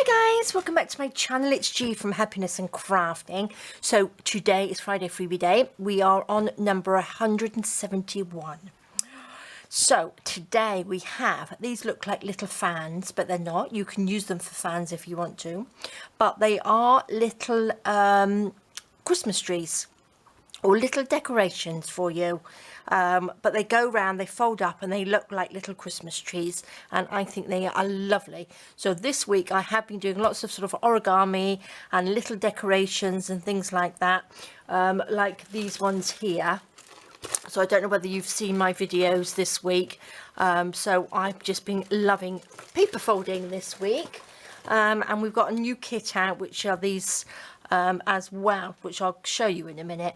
Hi guys, welcome back to my channel. It's G from Happiness and Crafting. So today is Friday Freebie Day. We are on number 171. So today we have, these look like little fans, but they're not. You can use them for fans if you want to. But they are little Christmas trees or little decorations for you. But they go round, they fold up, and they look like little Christmas trees, and I think they are lovely. So this week I have been doing lots of sort of origami and little decorations and things like that, like these ones here. So I don't know whether you've seen my videos this week. So I've just been loving paper folding this week, and we've got a new kit out, which are these as well, which I'll show you in a minute.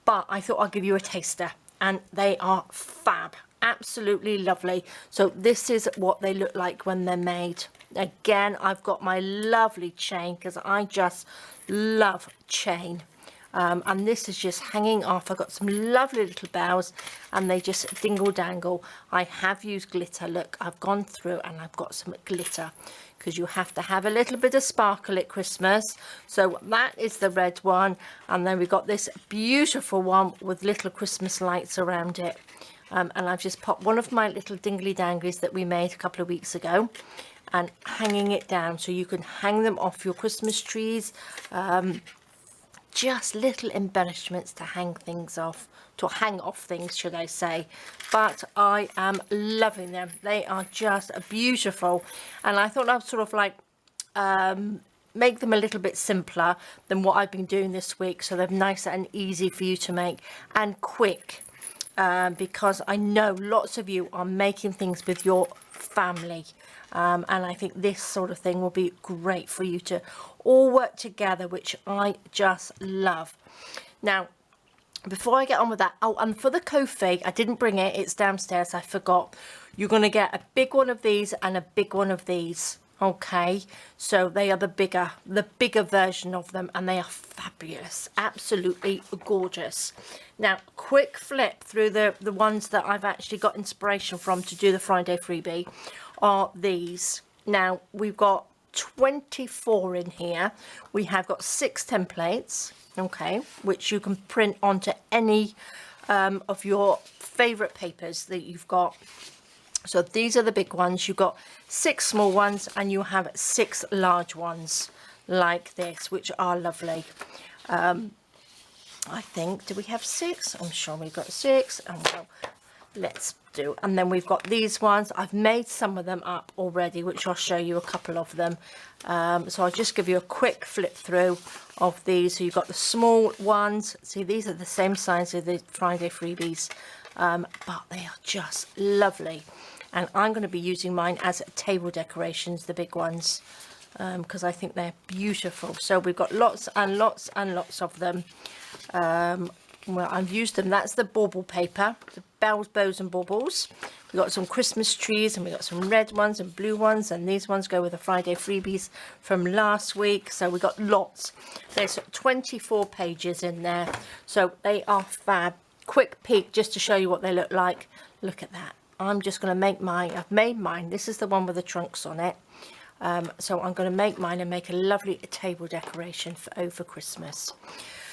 But I thought I'll give you a taster, and they are fab, absolutely lovely. So this is what they look like when they're made. Again, I've got my lovely chain because I just love chain. And this is just hanging off. I've got some lovely little bows, and they just dingle dangle. I have used glitter. Look, I've gone through and I've got some glitter because you have to have a little bit of sparkle at Christmas. So that is the red one, and then we've got this beautiful one with little Christmas lights around it. And I've just popped one of my little dingly danglies that we made a couple of weeks ago and hanging it down so you can hang them off your Christmas trees. Just little embellishments to hang things off, to hang off things, should I say. But I am loving them. They are just beautiful, and I thought I'd sort of like make them a little bit simpler than what I've been doing this week, so they're nice and easy for you to make and quick, because I know lots of you are making things with your family. And I think this sort of thing will be great for you to all work together, which I just love. Now, before I get on with that, oh, and for the Ko-fi, I didn't bring it, it's downstairs, I forgot. You're going to get a big one of these and a big one of these. Okay, so they are the bigger version of them, and they are fabulous, absolutely gorgeous. Now, quick flip through the ones that I've actually got inspiration from to do the Friday freebie are these. Now, we've got 24 in here. We have got 6 templates, okay, which you can print onto any of your favorite papers that you've got. So these are the big ones. You've got 6 small ones, and you have 6 large ones like this, which are lovely. I think, do we have 6? I'm sure we've got 6. Oh, well, let's do. And then we've got these ones. I've made some of them up already, which I'll show you a couple of them. So I'll just give you a quick flip through of these. So you've got the small ones. See, these are the same size as the Friday freebies, but they are just lovely. And I'm going to be using mine as table decorations, the big ones, because I think they're beautiful. So we've got lots and lots and lots of them. Well, I've used them. That's the bauble paper, the bells, bows and baubles. We've got some Christmas trees, and we've got some red ones and blue ones, and these ones go with the Friday freebies from last week. So we've got lots. There's 24 pages in there, so they are fab. Quick peek just to show you what they look like. Look at that. I'm just going to make mine. I've made mine. This is the one with the trunks on it. So I'm going to make mine and make a lovely table decoration for over Christmas.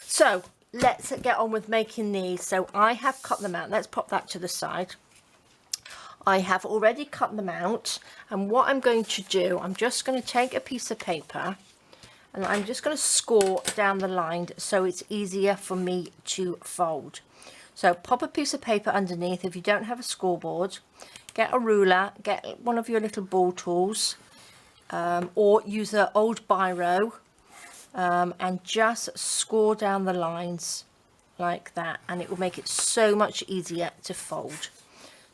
So let's get on with making these. So I have cut them out. Let's pop that to the side. I have already cut them out, and what I'm going to do, I'm just going to take a piece of paper, and I'm just going to score down the line so it's easier for me to fold. So pop a piece of paper underneath. If you don't have a scoreboard, get a ruler, get one of your little ball tools, or use an old biro, and just score down the lines like that, and it will make it so much easier to fold.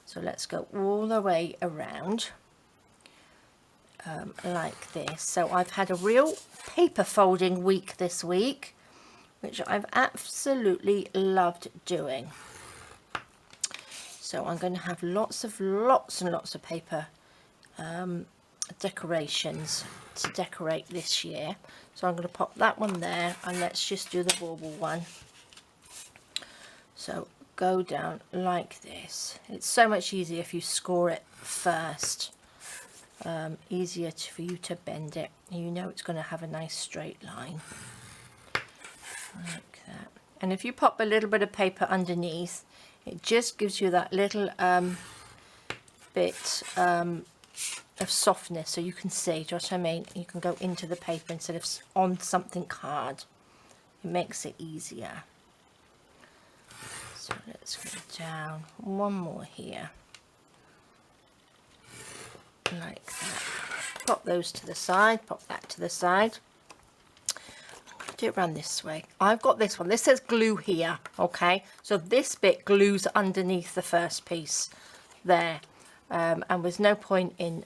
So let's go all the way around like this. So I've had a real paper folding week this week, which I've absolutely loved doing. So I'm going to have lots and lots of paper decorations to decorate this year. So I'm going to pop that one there, and let's just do the bauble one. So go down like this. It's so much easier if you score it first. easier for you to bend it. You know it's going to have a nice straight line like that. And if you pop a little bit of paper underneath, it just gives you that little bit of softness, so you can see. Do you know what I mean? You can go into the paper instead of on something hard. It makes it easier. So let's go down one more here, like that. Pop those to the side, pop that to the side. I'm going to do it around this way. I've got this one. This says glue here, okay? So this bit glues underneath the first piece there. And there's no point in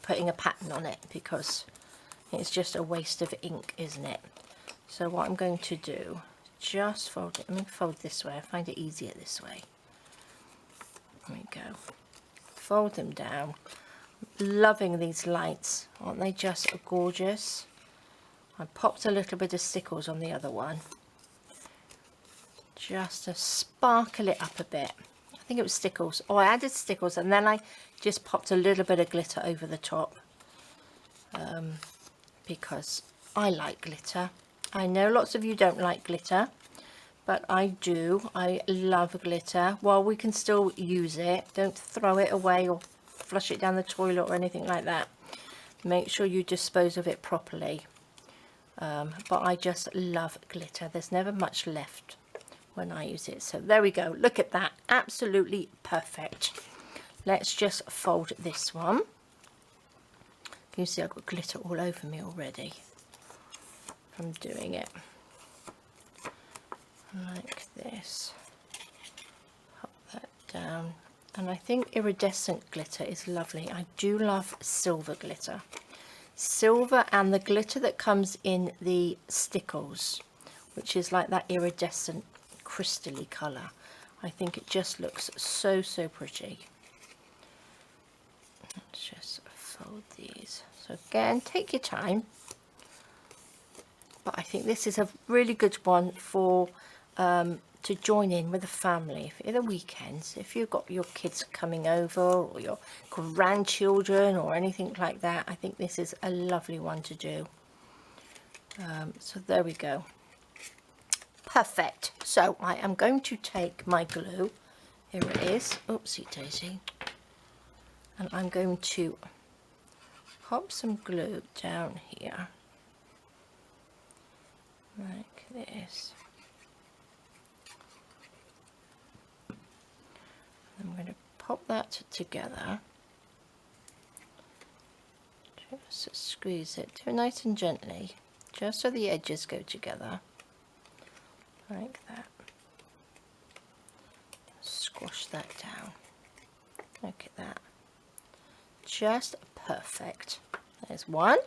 putting a pattern on it because it's just a waste of ink, isn't it? So what I'm going to do, just fold it. Let me fold this way. I find it easier this way. There we go. Fold them down. Loving these lights. Aren't they just gorgeous? I popped a little bit of stickles on the other one, just to sparkle it up a bit. I think it was stickles. Oh, I added stickles and then I just popped a little bit of glitter over the top because I like glitter. I know lots of you don't like glitter, but I do. I love glitter. While we can still use it, don't throw it away or flush it down the toilet or anything like that. Make sure you dispose of it properly. But I just love glitter. There's never much left when I use it. So there we go. Look at that. Absolutely perfect. Let's just fold this one. You see I've got glitter all over me already from doing it. Like this. Pop that down. And I think iridescent glitter is lovely. I do love silver glitter. Silver and the glitter that comes in the stickles, which is like that iridescent crystally colour. I think it just looks so pretty. Let's just fold these. So again, take your time. But I think this is a really good one for to join in with the family for the weekends. If you've got your kids coming over or your grandchildren or anything like that, I think this is a lovely one to do. So there we go. Perfect. So I am going to take my glue. Here it is. Oopsie daisy. And I'm going to pop some glue down here. Like this. I'm going to pop that together. Just squeeze it. Do it nice and gently. Just so the edges go together. Like that. Squash that down. Look at that. Just perfect. There's one.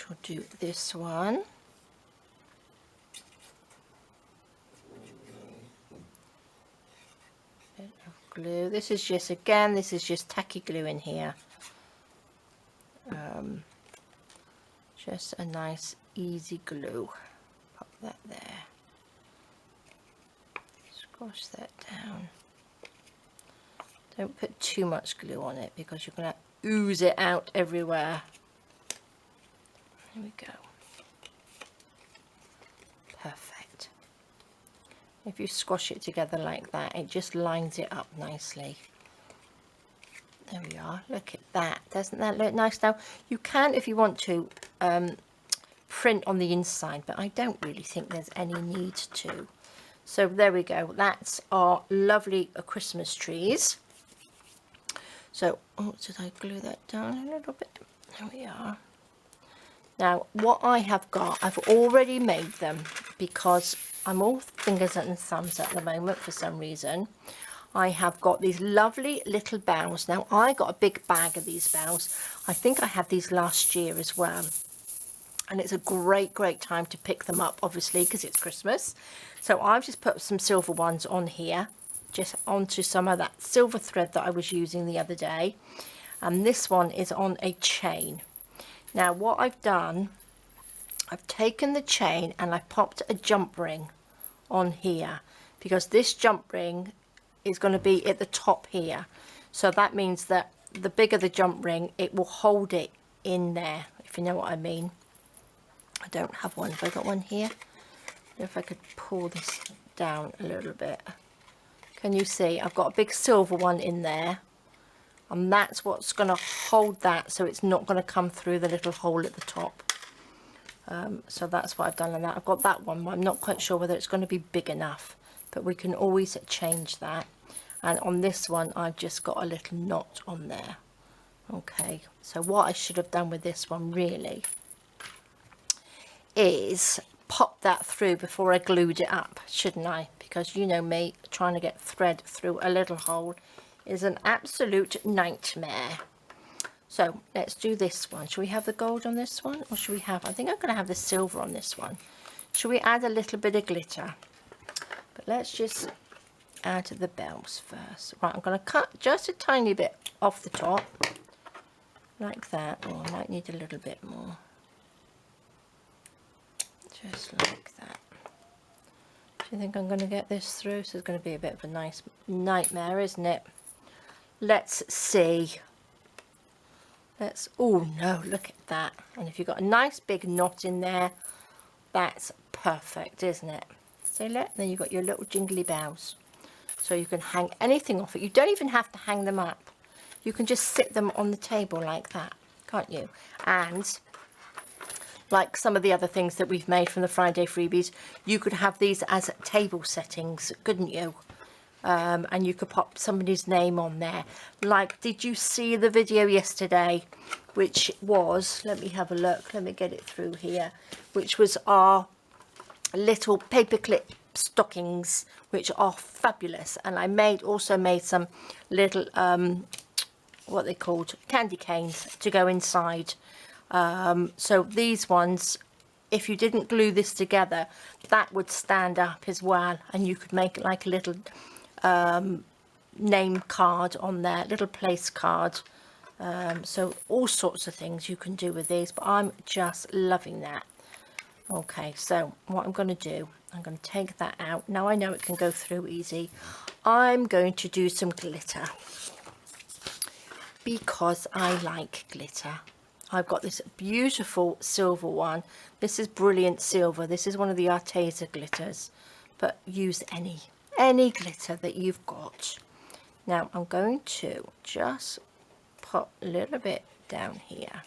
We'll do this one. Bit of glue. This is just, again, this is just tacky glue in here. Just a nice easy glue. Pop that there. Squash that down. Don't put too much glue on it because you're going to ooze it out everywhere. There we go. Perfect. If you squash it together like that, it just lines it up nicely. There we are. Look at that. Doesn't that look nice? Now, you can, if you want to, print on the inside, but I don't really think there's any need to. So there we go. That's our lovely Christmas trees. So, oh, did I glue that down a little bit? There we are. Now, what I have got, I've already made them because I'm all fingers and thumbs at the moment for some reason. I have got these lovely little bows. Now, I got a big bag of these bows. I think I had these last year as well. And it's a great time to pick them up, obviously, because it's Christmas. So I've just put some silver ones on here, just onto some of that silver thread that I was using the other day. And this one is on a chain. Now what I've done, I've taken the chain and I've popped a jump ring on here because this jump ring is going to be at the top here. So that means that the bigger the jump ring, it will hold it in there, if you know what I mean. I don't have one. Have I got one here? If I could pull this down a little bit. Can you see? I've got a big silver one in there. And that's what's going to hold that, so it's not going to come through the little hole at the top. So that's what I've done on that. I've got that one, but I'm not quite sure whether it's going to be big enough. But we can always change that. And on this one, I've just got a little knot on there. Okay, so what I should have done with this one really is pop that through before I glued it up, shouldn't I? Because you know me, trying to get thread through a little hole is an absolute nightmare. So let's do this one. Should we have the gold on this one, or should we have, I think I'm going to have the silver on this one. Should we add a little bit of glitter? But let's just add the bells first. Right, I'm going to cut just a tiny bit off the top, like that. Oh, I might need a little bit more. Just like that. Do you think I'm going to get this through? So it's going to be a bit of a nice nightmare, isn't it? Let's see. Oh no, look at that. And if you've got a nice big knot in there, that's perfect, isn't it? See, look, then you've got your little jingly bells. So you can hang anything off it. You don't even have to hang them up. You can just sit them on the table like that, can't you? And like some of the other things that we've made from the Friday freebies, you could have these as table settings, couldn't you? And you could pop somebody's name on there. Like, did you see the video yesterday, which was, let me have a look, let me get it through here, which was our little paperclip stockings, which are fabulous. And I also made some little what they called candy canes to go inside. So these ones, if you didn't glue this together, that would stand up as well, and you could make it like a little name card on there, little place card. So all sorts of things you can do with these, but I'm just loving that. Okay, so what I'm going to do, I'm going to take that out. Now I know it can go through easy. I'm going to do some glitter because I like glitter. I've got this beautiful silver one. This is brilliant silver. This is one of the Arteza glitters, but use any glitter that you've got. Now I'm going to just pop a little bit down here,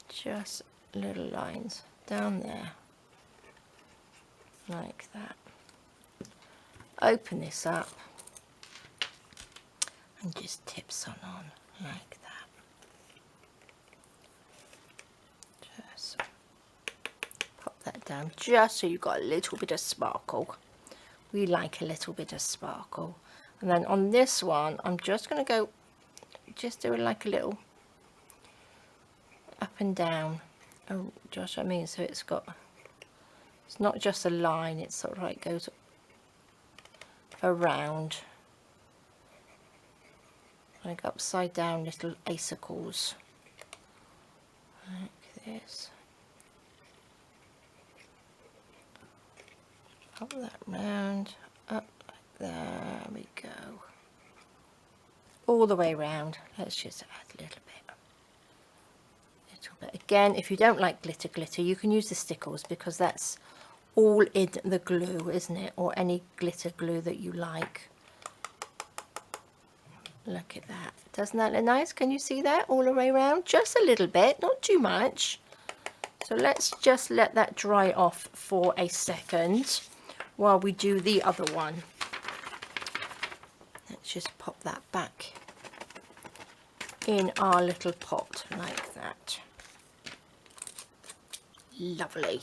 just little lines down there like that. Open this up and just tip some on like that. Just pop that down just so you've got a little bit of sparkle. We like a little bit of sparkle. And then on this one, I'm just going to go, just do like a little up and down. Oh, just what I mean, so it's not just a line, it's sort of like goes around, like upside down little icicles, like this. Pop that round, up like there we go. All the way round. Let's just add a little bit. Again, if you don't like glitter, you can use the stickles because that's all in the glue, isn't it? Or any glitter glue that you like. Look at that. Doesn't that look nice? Can you see that all the way around? Just a little bit, not too much. So let's just let that dry off for a second while we do the other one. Let's just pop that back in our little pot like that. Lovely.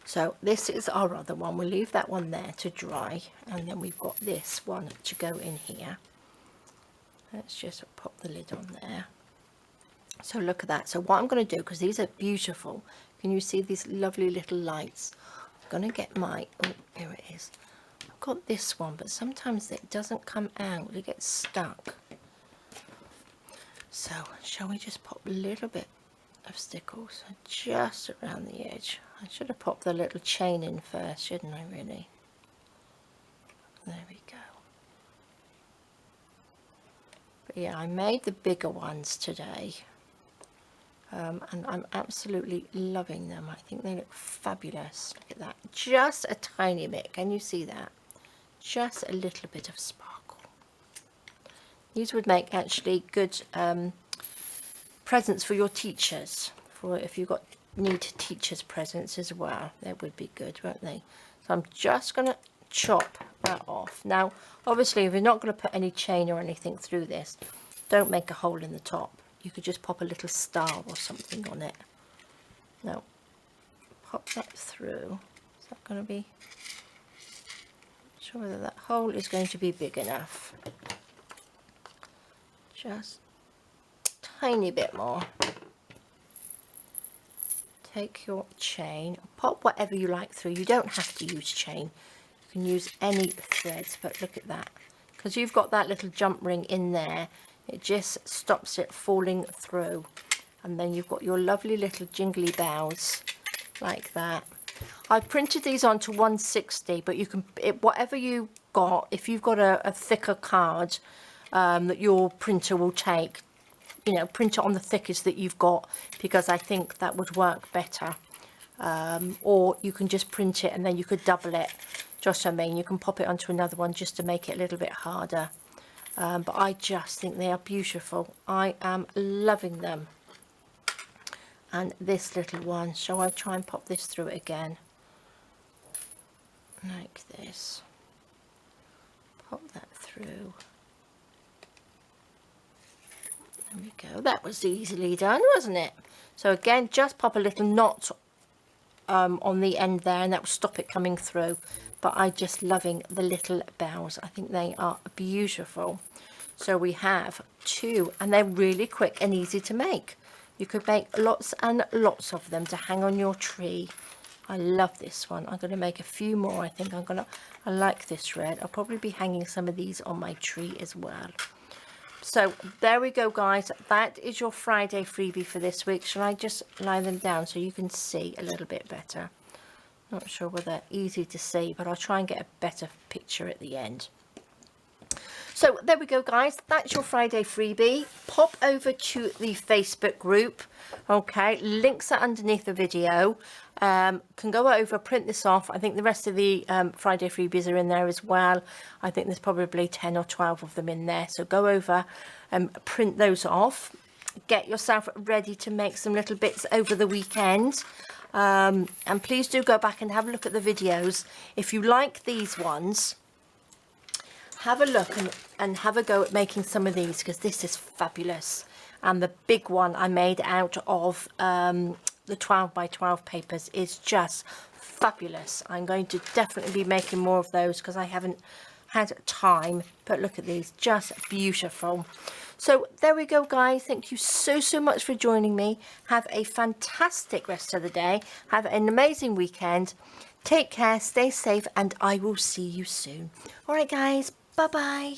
So this is our other one. We'll leave that one there to dry, and then we've got this one to go in here. Let's just pop the lid on there. So look at that. So what I'm going to do, because these are beautiful, can you see these lovely little lights? I'm going to get my, oh, here it is. I've got this one, but sometimes it doesn't come out. It gets stuck. So shall we just pop a little bit of stickles just around the edge? I should have popped the little chain in first, shouldn't I, really? There we go. yeah, I made the bigger ones today. And I'm absolutely loving them. I think they look fabulous. Look at that. Just a tiny bit. Can you see that? Just a little bit of sparkle. These would make actually good presents for your teachers. For if you've got need teachers' presents as well. They would be good, won't they? So I'm just going to chop that off. Now, obviously, if you're not going to put any chain or anything through this, don't make a hole in the top. You could just pop a little star or something on it. Now, pop that through. Is that going to be... Not sure whether that hole is going to be big enough. Just a tiny bit more. Take your chain, pop whatever you like through. You don't have to use chain. You can use any threads, but look at that. Because you've got that little jump ring in there, it just stops it falling through. And then you've got your lovely little jingly bows like that. I printed these onto 160, but you can, whatever you got, if you've got a thicker card that your printer will take, you know, print it on the thickest that you've got, because I think that would work better. Or you can just print it and then you could double it. Just what I mean, you can pop it onto another one just to make it a little bit harder. But I just think they are beautiful. I am loving them. And this little one, shall I try and pop this through it again? Like this. Pop that through. There we go. That was easily done, wasn't it? So again, just pop a little knot on the end there, and that will stop it coming through. But I'm just loving the little bows. I think they are beautiful. So we have 2, and they're really quick and easy to make. You could make lots and lots of them to hang on your tree. I love this one. I'm going to make a few more. I think I like this red. I'll probably be hanging some of these on my tree as well. So there we go, guys. That is your Friday freebie for this week. Shall I just lie them down so you can see a little bit better? Not sure whether they're easy to see, but I'll try and get a better picture at the end. So there we go, guys. That's your Friday freebie. Pop over to the Facebook group. Okay, links are underneath the video. Can go over, print this off. I think the rest of the Friday freebies are in there as well. I think there's probably 10 or 12 of them in there. So go over and print those off. Get yourself ready to make some little bits over the weekend. And please do go back and have a look at the videos. If you like these ones, have a look and have a go at making some of these, because this is fabulous. And the big one I made out of the 12 by 12 papers is just fabulous. I'm going to definitely be making more of those because I haven't had time, but look at these, just beautiful. So there we go, guys. Thank you so much for joining me. Have a fantastic rest of the day. Have an amazing weekend. Take care, stay safe, and I will see you soon. All right, guys, bye bye.